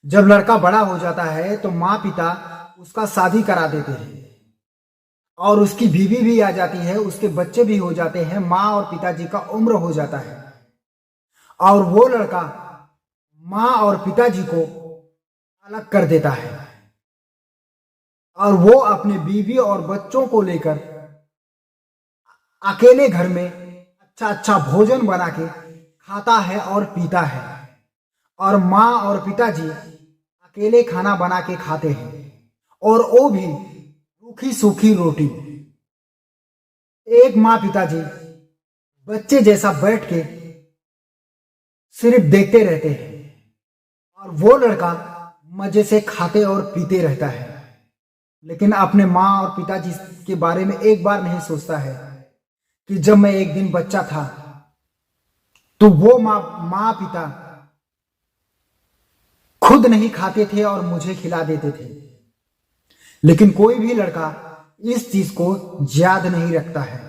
जब लड़का बड़ा हो जाता है तो माँ पिता उसका शादी करा देते हैं और उसकी बीवी भी आ जाती है, उसके बच्चे भी हो जाते हैं, माँ और पिताजी का उम्र हो जाता है और वो लड़का माँ और पिताजी को अलग कर देता है और वो अपने बीवी और बच्चों को लेकर अकेले घर में अच्छा अच्छा भोजन बना के खाता है और पीता है। और माँ और पिताजी अकेले खाना बना के खाते हैं और वो भी रूखी सूखी रोटी। एक माँ पिताजी बच्चे जैसा बैठ के सिर्फ देखते रहते हैं और वो लड़का मजे से खाते और पीते रहता है, लेकिन अपने माँ और पिताजी के बारे में एक बार नहीं सोचता है कि जब मैं एक दिन बच्चा था तो वो माँ पिता खुद नहीं खाते थे और मुझे खिला देते थे। लेकिन कोई भी लड़का इस चीज को याद नहीं रखता है,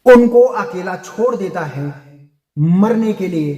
उनको अकेला छोड़ देता है मरने के लिए,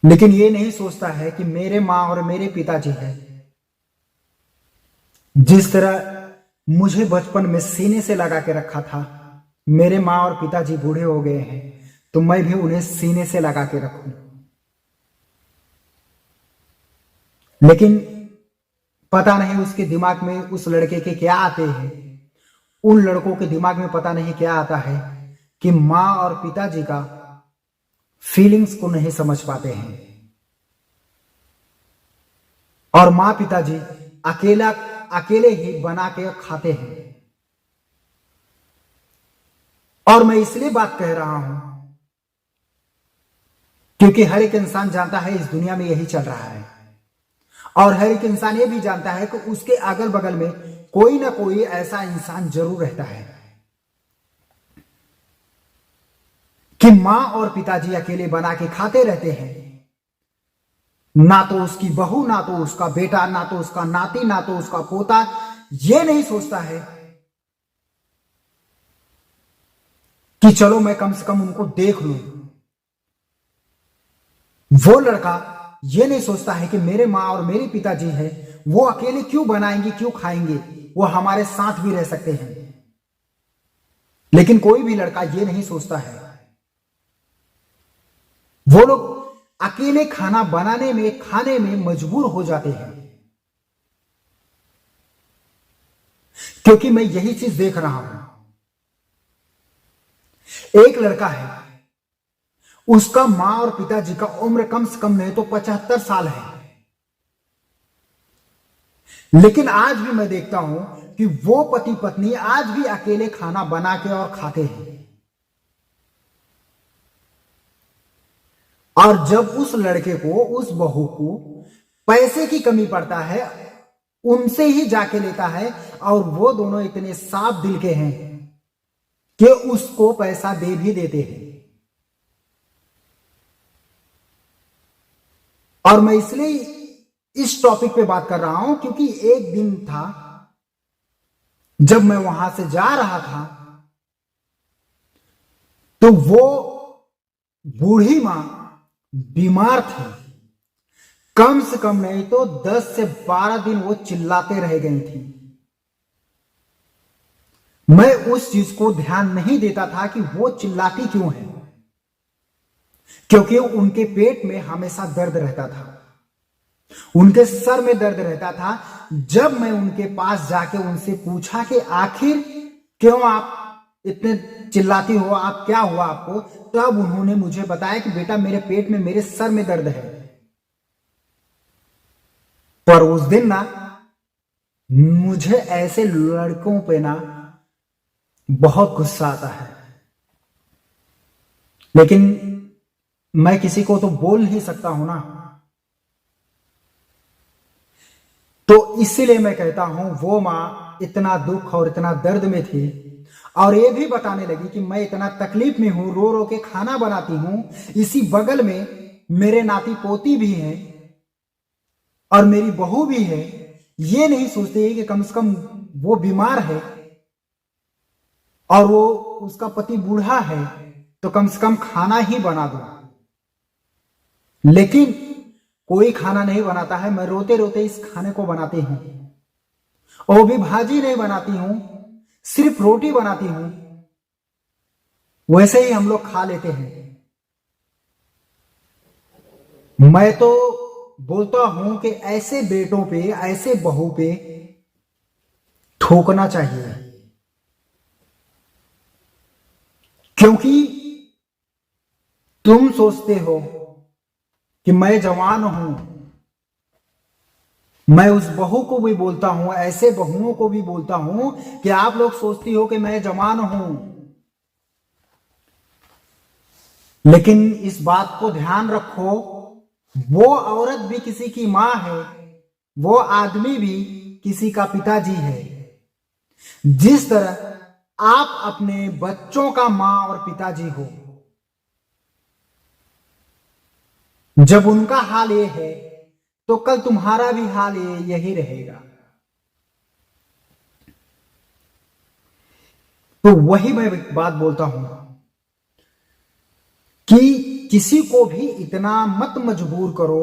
लेकिन ये नहीं सोचता है कि मेरे माँ और मेरे पिताजी हैं। जिस तरह मुझे बचपन में सीने से लगा के रखा था, मेरे माँ और पिताजी बूढ़े हो गए हैं तो मैं भी उन्हें सीने से लगा के रखूं। लेकिन पता नहीं उसके दिमाग में उस लड़के के क्या आते हैं, उन लड़कों के दिमाग में पता नहीं क्या आता है कि माँ और पिताजी का फीलिंग्स को नहीं समझ पाते हैं और माँ पिताजी अकेले ही बना के खाते हैं। और मैं इसलिए बात कह रहा हूं क्योंकि हर एक इंसान जानता है इस दुनिया में यही चल रहा है और हर एक इंसान ये भी जानता है कि उसके अगल बगल में कोई ना कोई ऐसा इंसान जरूर रहता है कि माँ और पिताजी अकेले बना के खाते रहते हैं। ना तो उसकी बहू, ना तो उसका बेटा, ना तो उसका नाती, ना तो उसका पोता ये नहीं सोचता है कि चलो मैं कम से कम उनको देख लूं। वो लड़का ये नहीं सोचता है कि मेरे माँ और मेरे पिताजी हैं, वो अकेले क्यों बनाएंगे, क्यों खाएंगे, वो हमारे साथ भी रह सकते हैं। लेकिन कोई भी लड़का ये नहीं सोचता है। वो लोग अकेले खाना बनाने में, खाने में मजबूर हो जाते हैं क्योंकि मैं यही चीज देख रहा हूं। एक लड़का है, उसका मां और पिताजी का उम्र कम से कम नहीं तो 75 साल है, लेकिन आज भी मैं देखता हूं कि वो पति पत्नी आज भी अकेले खाना बना के और खाते हैं। और जब उस लड़के को, उस बहू को पैसे की कमी पड़ता है, उनसे ही जाके लेता है और वो दोनों इतने साफ दिल के हैं कि उसको पैसा दे भी देते हैं। और मैं इसलिए इस टॉपिक पे बात कर रहा हूं क्योंकि एक दिन था जब मैं वहां से जा रहा था तो वो बूढ़ी मां बीमार थी। कम से कम नहीं तो 10 से 12 दिन वो चिल्लाते रह गई थी। मैं उस चीज को ध्यान नहीं देता था कि वो चिल्लाती क्यों है, क्योंकि उनके पेट में हमेशा दर्द रहता था, उनके सर में दर्द रहता था। जब मैं उनके पास जाके उनसे पूछा कि आखिर क्यों आप इतने चिल्लाती हो, आप क्या हुआ आपको, तब उन्होंने मुझे बताया कि बेटा मेरे पेट में, मेरे सर में दर्द है। पर उस दिन ना मुझे ऐसे लड़कों पे ना बहुत गुस्सा आता है, लेकिन मैं किसी को तो बोल नहीं सकता हूं ना। तो इसीलिए मैं कहता हूं वो मां इतना दुख और इतना दर्द में थी और ये भी बताने लगी कि मैं इतना तकलीफ में हूं, रो रो के खाना बनाती हूं, इसी बगल में मेरे नाती पोती भी हैं और मेरी बहू भी है। ये नहीं सोचते कि कम से कम वो बीमार है और वो उसका पति बूढ़ा है तो कम से कम खाना ही बना दो। लेकिन कोई खाना नहीं बनाता है, मैं रोते रोते इस खाने को बनाती हूं, और भी भाजी नहीं बनाती हूं, सिर्फ रोटी बनाती हूं, वैसे ही हम लोग खा लेते हैं। मैं तो बोलता हूं कि ऐसे बेटों पे, ऐसे बहू पे ठोकना चाहिए, क्योंकि तुम सोचते हो कि मैं जवान हूं। मैं उस बहू को भी बोलता हूं, ऐसे बहुओं को भी बोलता हूं कि आप लोग सोचती हो कि मैं जवान हूं, लेकिन इस बात को ध्यान रखो, वो औरत भी किसी की मां है, वो आदमी भी किसी का पिताजी है। जिस तरह आप अपने बच्चों का मां और पिताजी हो, जब उनका हाल ये है तो कल तुम्हारा भी हाल यही रहेगा। तो वही मैं बात बोलता हूं कि किसी को भी इतना मत मजबूर करो।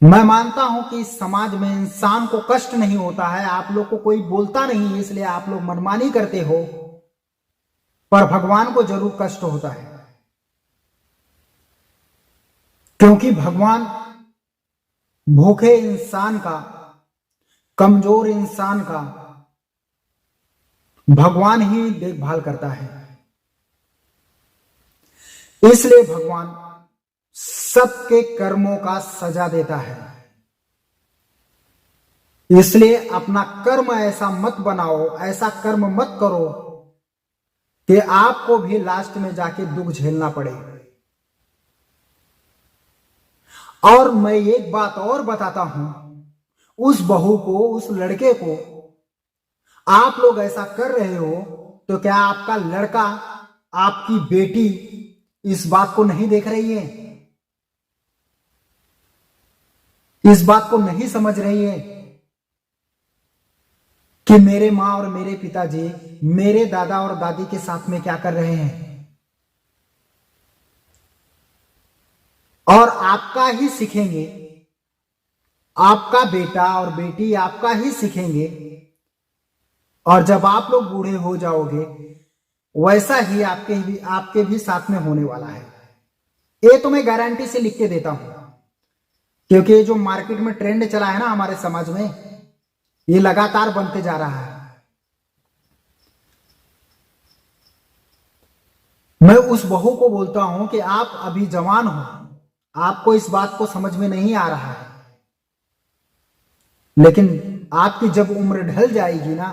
मैं मानता हूं कि इस समाज में इंसान को कष्ट नहीं होता है, आप लोग को कोई बोलता नहीं है इसलिए आप लोग मनमानी करते हो, पर भगवान को जरूर कष्ट होता है, क्योंकि भगवान भूखे इंसान का, कमजोर इंसान का भगवान ही देखभाल करता है। इसलिए भगवान सबके कर्मों का सजा देता है। इसलिए अपना कर्म ऐसा मत बनाओ, ऐसा कर्म मत करो कि आपको भी लास्ट में जाके दुख झेलना पड़े। और मैं एक बात और बताता हूं, उस बहू को, उस लड़के को, आप लोग ऐसा कर रहे हो तो क्या आपका लड़का, आपकी बेटी इस बात को नहीं देख रही है, इस बात को नहीं समझ रही है कि मेरे मां और मेरे पिताजी मेरे दादा और दादी के साथ में क्या कर रहे हैं? और आपका ही सीखेंगे, आपका बेटा और बेटी आपका ही सीखेंगे, और जब आप लोग बूढ़े हो जाओगे वैसा ही आपके भी साथ में होने वाला है। ये तो मैं गारंटी से लिख के देता हूं, क्योंकि ये जो मार्केट में ट्रेंड चला है ना हमारे समाज में, ये लगातार बनते जा रहा है। मैं उस बहू को बोलता हूं कि आप अभी जवान हो, आपको इस बात को समझ में नहीं आ रहा है, लेकिन आपकी जब उम्र ढल जाएगी ना,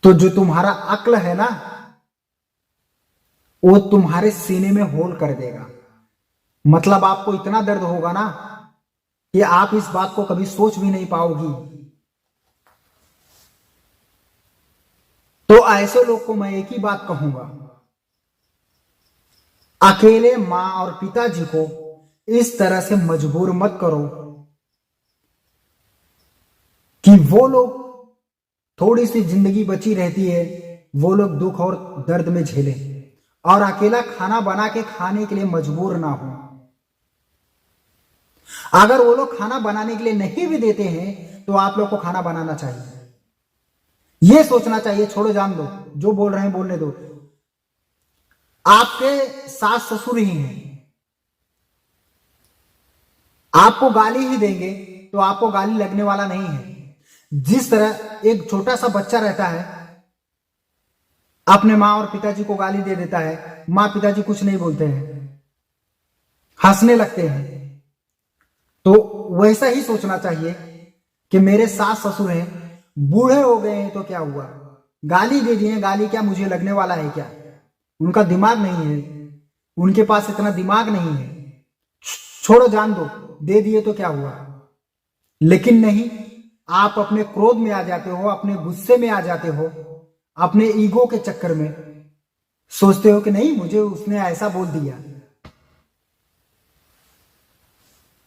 तो जो तुम्हारा अक्ल है ना, वो तुम्हारे सीने में होल कर देगा। मतलब आपको इतना दर्द होगा ना कि आप इस बात को कभी सोच भी नहीं पाओगी। तो ऐसे लोग को मैं एक ही बात कहूंगा, अकेले मां और पिताजी को इस तरह से मजबूर मत करो कि वो लोग, थोड़ी सी जिंदगी बची रहती है, वो लोग दुख और दर्द में झेले और अकेला खाना बना के खाने के लिए मजबूर ना हो। अगर वो लोग खाना बनाने के लिए नहीं भी देते हैं तो आप लोग को खाना बनाना चाहिए। ये सोचना चाहिए, छोड़ो जान दो, जो बोल रहे हैं बोलने दो। आपके सास ससुर ही हैं, आपको गाली ही देंगे तो आपको गाली लगने वाला नहीं है। जिस तरह एक छोटा सा बच्चा रहता है, अपने मां और पिताजी को गाली दे देता है, मां पिताजी कुछ नहीं बोलते हैं, हंसने लगते हैं, तो वैसा ही सोचना चाहिए कि मेरे सास ससुर हैं, बूढ़े हो गए हैं तो क्या हुआ, गाली दे दिए, गाली क्या मुझे लगने वाला है क्या? उनका दिमाग नहीं है, उनके पास इतना दिमाग नहीं है, छोड़ो जान दो, दे दिए तो क्या हुआ। लेकिन नहीं, आप अपने क्रोध में आ जाते हो, अपने गुस्से में आ जाते हो, अपने ईगो के चक्कर में सोचते हो कि नहीं, मुझे उसने ऐसा बोल दिया।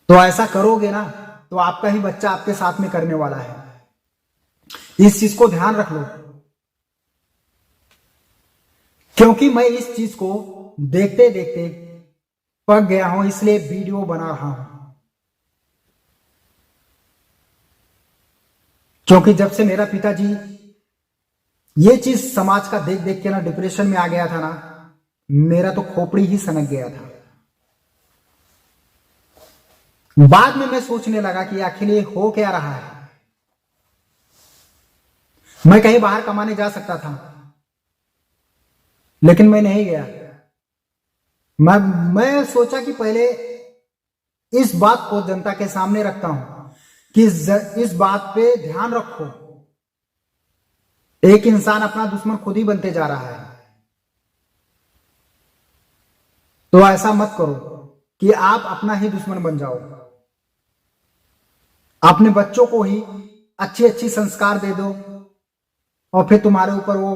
तो ऐसा करोगे ना तो आपका ही बच्चा आपके साथ में करने वाला है। इस चीज को ध्यान रख लो, क्योंकि मैं इस चीज को देखते देखते पक गया हूं, इसलिए वीडियो बना रहा हूं। क्योंकि जब से मेरा पिताजी ये चीज समाज का देख देख के ना डिप्रेशन में आ गया था ना, मेरा तो खोपड़ी ही सनक गया था। बाद में मैं सोचने लगा कि आखिर ये हो क्या रहा है। मैं कहीं बाहर कमाने जा सकता था, लेकिन मैं नहीं गया। मैं सोचा कि पहले इस बात को जनता के सामने रखता हूं कि इस बात पे ध्यान रखो, एक इंसान अपना दुश्मन खुद ही बनते जा रहा है। तो ऐसा मत करो कि आप अपना ही दुश्मन बन जाओ। अपने बच्चों को ही अच्छी अच्छी संस्कार दे दो और फिर तुम्हारे ऊपर वो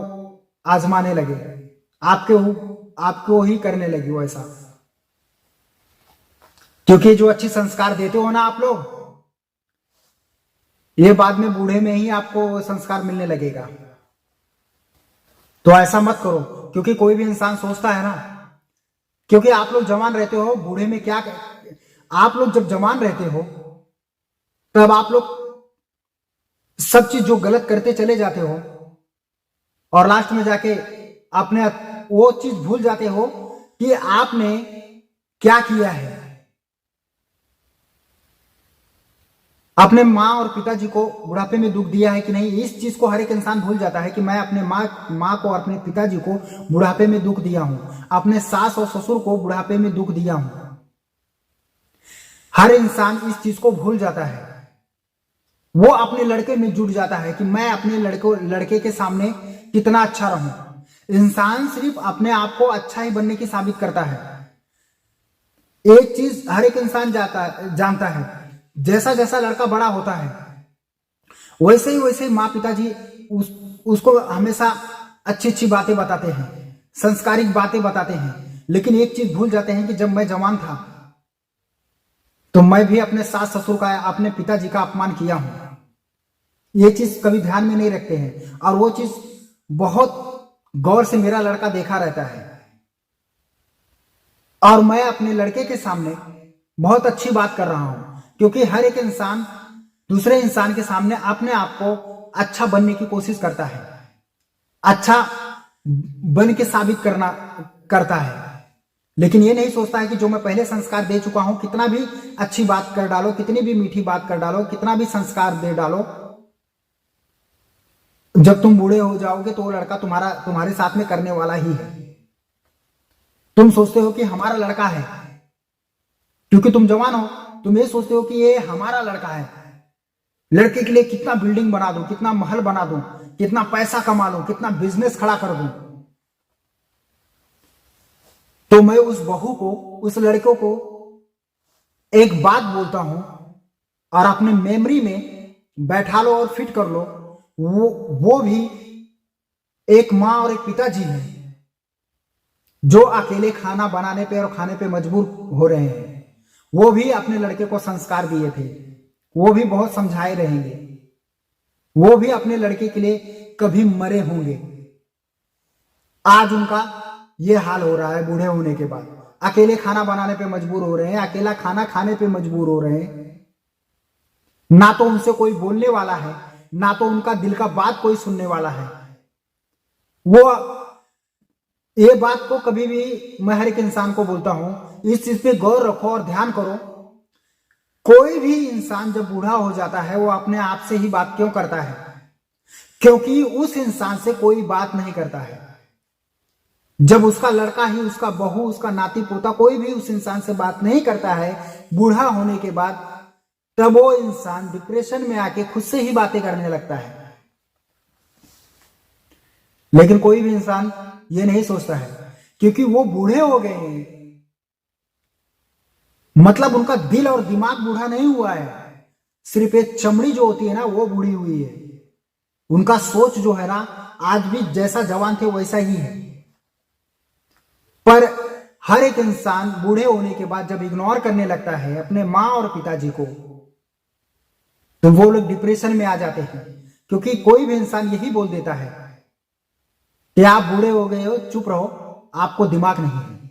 आजमाने लगे, आपको ही करने लगी वो ऐसा। क्योंकि जो अच्छी संस्कार देते हो ना आप लोग, ये बाद में बूढ़े में ही आपको संस्कार मिलने लगेगा। तो ऐसा मत करो। क्योंकि कोई भी इंसान सोचता है ना, क्योंकि आप लोग जवान रहते हो, बूढ़े में क्या, आप लोग जब जवान रहते हो तब आप लोग सब चीज जो गलत करते चले जाते हो और लास्ट में जाके अपने वो चीज भूल जाते हो कि आपने क्या किया है। अपने माँ और पिताजी को बुढ़ापे में दुख दिया है कि नहीं, इस चीज को हर एक इंसान भूल जाता है कि मैं अपने माँ को और अपने पिताजी को बुढ़ापे में दुख दिया हूं, अपने सास और ससुर को बुढ़ापे में दुख दिया हूं। हर इंसान इस चीज को भूल जाता है। वो अपने लड़के में जुट जाता है कि मैं अपने लड़के के सामने कितना अच्छा रहूं। इंसान सिर्फ अपने आप को अच्छा ही बनने की साबित करता है। एक चीज हर एक इंसान जानता है, जैसा जैसा लड़का बड़ा होता है वैसे ही माँ पिताजी उसको हमेशा अच्छी अच्छी बातें बताते हैं, संस्कारिक बातें बताते हैं। लेकिन एक चीज भूल जाते हैं कि जब मैं जवान था तो मैं भी अपने सास ससुर का, अपने पिताजी का अपमान किया हूं। ये चीज कभी ध्यान में नहीं रखते हैं और वो चीज बहुत गौर से मेरा लड़का देखा रहता है। और मैं अपने लड़के के सामने बहुत अच्छी बात कर रहा हूं, क्योंकि हर एक इंसान दूसरे इंसान के सामने अपने आप को अच्छा बनने की कोशिश करता है, अच्छा बन के साबित करता है। लेकिन ये नहीं सोचता है कि जो मैं पहले संस्कार दे चुका हूं, कितना भी अच्छी बात कर डालो, कितनी भी मीठी बात कर डालो, कितना भी संस्कार दे डालो, जब तुम बूढ़े हो जाओगे तो वो लड़का तुम्हारे साथ में करने वाला ही है। तुम सोचते हो कि हमारा लड़का है, क्योंकि तुम जवान हो, तुम ये सोचते हो कि ये हमारा लड़का है। लड़के के लिए कितना बिल्डिंग बना दूं, कितना महल बना दूं, कितना पैसा कमा लूं, कितना बिजनेस खड़ा कर दूं। तो मैं उस बहू को, उस लड़के को एक बात बोलता हूं और अपने मेमोरी में बैठा लो और फिट कर लो। वो भी एक माँ और एक पिताजी हैं जो अकेले खाना बनाने पे और खाने पे मजबूर हो रहे हैं। वो भी अपने लड़के को संस्कार दिए थे, वो भी बहुत समझाए रहेंगे, वो भी अपने लड़के के लिए कभी मरे होंगे। आज उनका ये हाल हो रहा है, बूढ़े होने के बाद अकेले खाना बनाने पे मजबूर हो रहे हैं, अकेला खाना खाने पे मजबूर हो रहे हैं। ना तो उनसे कोई बोलने वाला है, ना तो उनका दिल का बात कोई सुनने वाला है। वो ये बात को कभी भी मैं हर एक इंसान को बोलता हूं, इस चीज पे गौर रखो और ध्यान करो। कोई भी इंसान जब बूढ़ा हो जाता है वो अपने आप से ही बात क्यों करता है? क्योंकि उस इंसान से कोई बात नहीं करता है। जब उसका लड़का ही, उसका बहू, उसका नाती पोता कोई भी उस इंसान से बात नहीं करता है बूढ़ा होने के बाद, तब वो इंसान डिप्रेशन में आके खुद से ही बातें करने लगता है। लेकिन कोई भी इंसान ये नहीं सोचता है, क्योंकि वो बूढ़े हो गए हैं। मतलब उनका दिल और दिमाग बूढ़ा नहीं हुआ है, सिर्फ एक चमड़ी जो होती है ना वो बूढ़ी हुई है। उनका सोच जो है ना आज भी जैसा जवान थे वैसा ही है। पर हर एक इंसान बूढ़े होने के बाद जब इग्नोर करने लगता है अपने माँ और पिताजी को, तो वो लोग डिप्रेशन में आ जाते हैं। क्योंकि कोई भी इंसान यही बोल देता है कि आप बूढ़े हो गए हो, चुप रहो, आपको दिमाग नहीं है।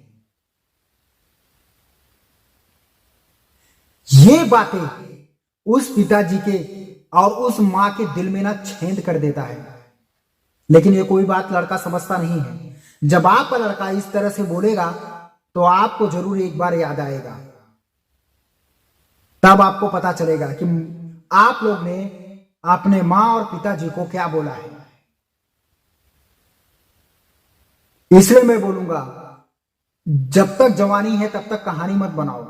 ये बातें उस पिताजी के और उस मां के दिल में ना छेद कर देता है। लेकिन ये कोई बात लड़का समझता नहीं है। जब आपका लड़का इस तरह से बोलेगा तो आपको जरूर एक बार याद आएगा, तब आपको पता चलेगा कि आप लोग ने अपने मां और पिताजी को क्या बोला है। इसलिए मैं बोलूंगा, जब तक जवानी है तब तक कहानी मत बनाओ,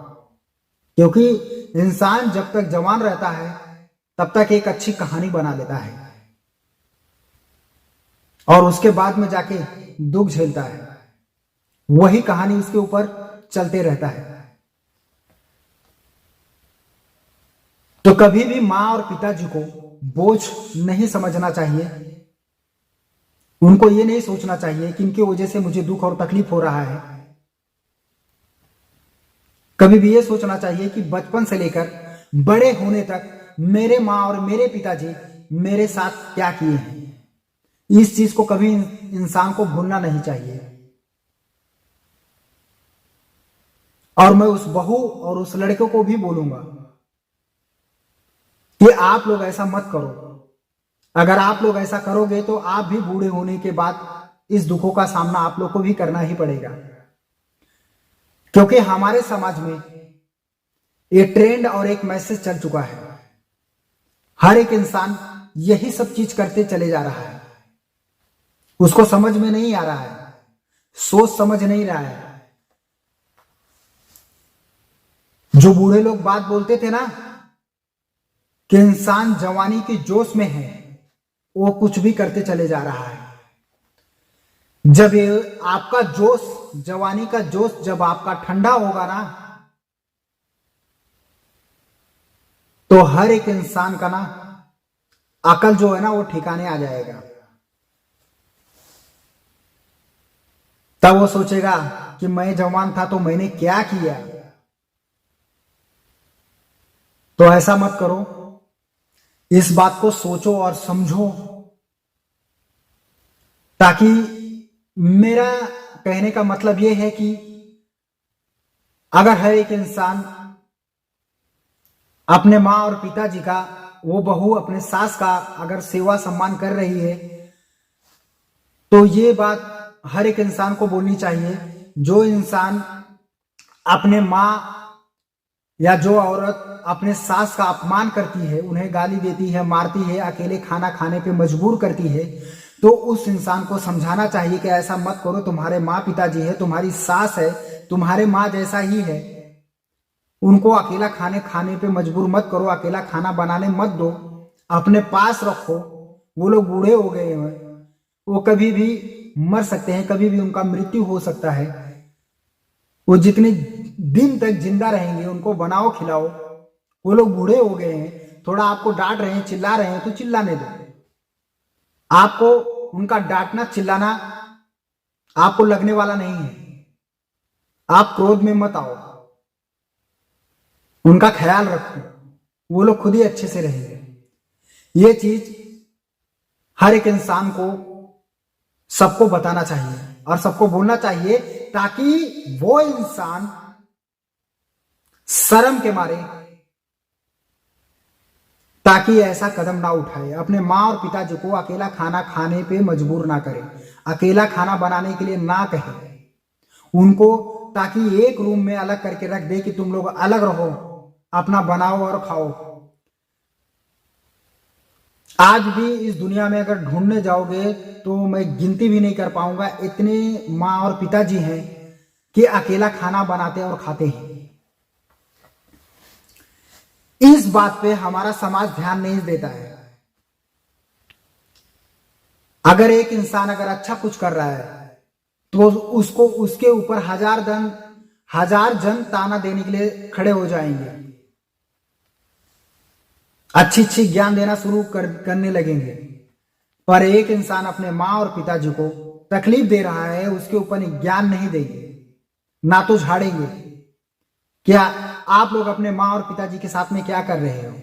क्योंकि इंसान जब तक जवान रहता है तब तक एक अच्छी कहानी बना लेता है और उसके बाद में जाके दुख झेलता है। वही कहानी उसके ऊपर चलते रहता है। तो कभी भी मां और पिताजी को बोझ नहीं समझना चाहिए। उनको ये नहीं सोचना चाहिए कि इनकी वजह से मुझे दुख और तकलीफ हो रहा है। कभी भी ये सोचना चाहिए कि बचपन से लेकर बड़े होने तक मेरे मां और मेरे पिताजी मेरे साथ क्या किए हैं। इस चीज को कभी इंसान को भूलना नहीं चाहिए। और मैं उस बहू और उस लड़के को भी बोलूंगा कि आप लोग ऐसा मत करो। अगर आप लोग ऐसा करोगे तो आप भी बूढ़े होने के बाद इस दुखों का सामना आप लोग को भी करना ही पड़ेगा। क्योंकि हमारे समाज में ये ट्रेंड और एक मैसेज चल चुका है। हर एक इंसान यही सब चीज करते चले जा रहा है। उसको समझ में नहीं आ रहा है, सोच समझ नहीं रहा है। जो बूढ़े लोग बात बोलते थे ना कि इंसान जवानी की जोश में है, वो कुछ भी करते चले जा रहा है। जब ये आपका जोश, जवानी का जोश जब आपका ठंडा होगा ना, तो हर एक इंसान का ना अकल जो है ना वो ठिकाने आ जाएगा। तब वो सोचेगा कि मैं जवान था तो मैंने क्या किया। तो ऐसा मत करो। इस बात को सोचो और समझो, ताकि मेरा कहने का मतलब यह है कि अगर हर एक इंसान अपने मां और पिताजी का, वो बहू अपने सास का अगर सेवा सम्मान कर रही है, तो ये बात हर एक इंसान को बोलनी चाहिए। जो इंसान अपने मां या जो औरत अपने सास का अपमान करती है, उन्हें गाली देती है, मारती है, अकेले खाना खाने पे मजबूर करती है, तो उस इंसान को समझाना चाहिए कि ऐसा मत करो। तुम्हारे माँ पिताजी है, तुम्हारी सास है, तुम्हारे माँ जैसा ही है। उनको अकेला खाने पे मजबूर मत करो, अकेला खाना बनाने मत दो, अपने पास रखो। वो लोग बूढ़े हो गए हैं, वो कभी भी मर सकते हैं, कभी भी उनका मृत्यु हो सकता है। वो जितने दिन तक जिंदा रहेंगे उनको बनाओ खिलाओ। वो लोग बूढ़े हो गए हैं, थोड़ा आपको डांट रहे हैं, चिल्ला रहे हैं तो चिल्लाने दो। आपको उनका डांटना चिल्लाना आपको लगने वाला नहीं है। आप क्रोध में मत आओ, उनका ख्याल रखो, वो लोग खुद ही अच्छे से रहेंगे। ये चीज हर एक इंसान को सबको बताना चाहिए और सबको बोलना चाहिए, ताकि वो इंसान शर्म के मारे ताकि ऐसा कदम ना उठाए, अपने माँ और पिताजी को अकेला खाना खाने पे मजबूर ना करे, अकेला खाना बनाने के लिए ना कहे उनको, ताकि एक रूम में अलग करके रख दे कि तुम लोग अलग रहो, अपना बनाओ और खाओ। आज भी इस दुनिया में अगर ढूंढने जाओगे तो मैं गिनती भी नहीं कर पाऊंगा, इतने माँ और पिताजी हैं कि अकेला खाना बनाते और खाते हैं। इस बात पे हमारा समाज ध्यान नहीं देता है। अगर एक इंसान अगर अच्छा कुछ कर रहा है तो उसको, उसके ऊपर हजार जन ताना देने के लिए खड़े हो जाएंगे, अच्छी ज्ञान देना शुरू करने लगेंगे। पर एक इंसान अपने माँ और पिताजी को तकलीफ दे रहा है, उसके ऊपर ज्ञान नहीं देंगे, ना तो झाड़ेंगे। क्या आप लोग अपने माँ और पिताजी के साथ में क्या कर रहे हो?